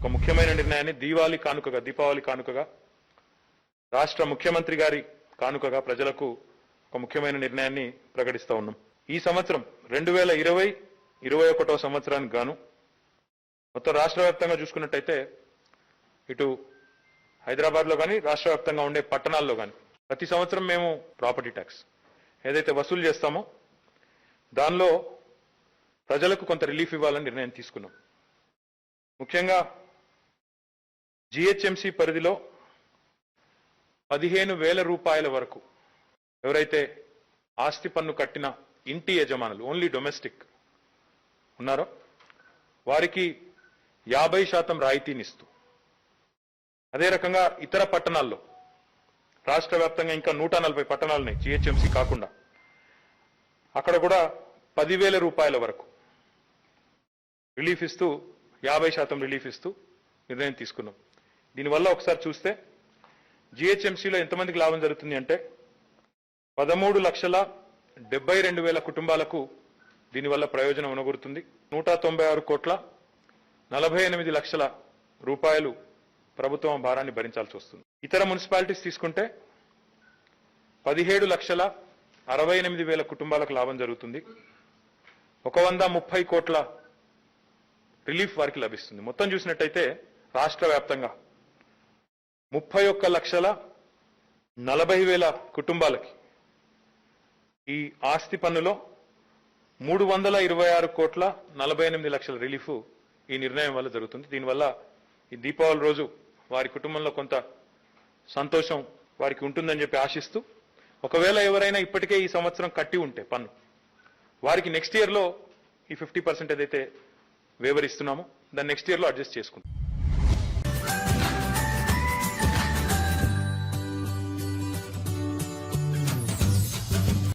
ఒక ముఖ్యమైన నిర్ణయాన్ని దీపావళి కానుకగా రాష్ట్ర ముఖ్యమంత్రి గారి కానుకగా ప్రజలకు ఒక ముఖ్యమైన నిర్ణయాన్ని ప్రకటిస్తా ఉన్నాం. ఈ సంవత్సరం 2020-21 సంవత్సరానికి గాను మొత్తం రాష్ట్ర వ్యాప్తంగా చూసుకున్నట్టయితే ఇటు హైదరాబాద్లో కానీ రాష్ట్ర వ్యాప్తంగా ఉండే పట్టణాల్లో కానీ ప్రతి సంవత్సరం మేము ప్రాపర్టీ ట్యాక్స్ ఏదైతే వసూలు చేస్తామో దానిలో ప్రజలకు కొంత రిలీఫ్ ఇవ్వాలని నిర్ణయం తీసుకున్నాం. ముఖ్యంగా జిహెచ్ఎంసీ పరిధిలో 15,000 రూపాయల వరకు ఎవరైతే ఆస్తి పన్ను కట్టిన ఇంటి యజమానులు ఓన్లీ డొమెస్టిక్ ఉన్నారో వారికి 50% రాయితీనిస్తూ, అదే రకంగా ఇతర పట్టణాల్లో రాష్ట్ర వ్యాప్తంగా ఇంకా 140 పట్టణాలున్నాయి జిహెచ్ఎంసీ కాకుండా, అక్కడ కూడా 10,000 రూపాయల వరకు రిలీఫ్ ఇస్తూ 50% రిలీఫ్ ఇస్తూ నిర్ణయం తీసుకున్నాం. దీనివల్ల ఒకసారి చూస్తే జిహెచ్ఎంసీలో ఎంతమందికి లాభం జరుగుతుంది అంటే 13,72,000 కుటుంబాలకు దీనివల్ల ప్రయోజనం ఉనగొరుతుంది. 196 కోట్ల 48 లక్షల రూపాయలు ప్రభుత్వం భారాన్ని భరించాల్సి వస్తుంది. ఇతర మున్సిపాలిటీస్ తీసుకుంటే 17,68,000 కుటుంబాలకు లాభం జరుగుతుంది. 130 కోట్ల రిలీఫ్ వారికి లభిస్తుంది. మొత్తం చూసినట్టయితే రాష్ట్ర వ్యాప్తంగా 31,40,000 కుటుంబాలకి ఈ ఆస్తి పన్నులో 326 కోట్ల 48 లక్షల రిలీఫ్ ఈ నిర్ణయం వల్ల జరుగుతుంది. దీనివల్ల ఈ దీపావళి రోజు వారి కుటుంబంలో కొంత సంతోషం వారికి ఉంటుందని చెప్పి ఆశిస్తూ, ఒకవేళ ఎవరైనా ఇప్పటికే ఈ సంవత్సరం కట్టి ఉంటే పన్ను వారికి నెక్స్ట్ ఇయర్లో ఈ 50% ఏదైతే వేవర్ ఇస్తున్నామో దాన్ని నెక్స్ట్ ఇయర్లో అడ్జస్ట్ చేసుకుంటాం.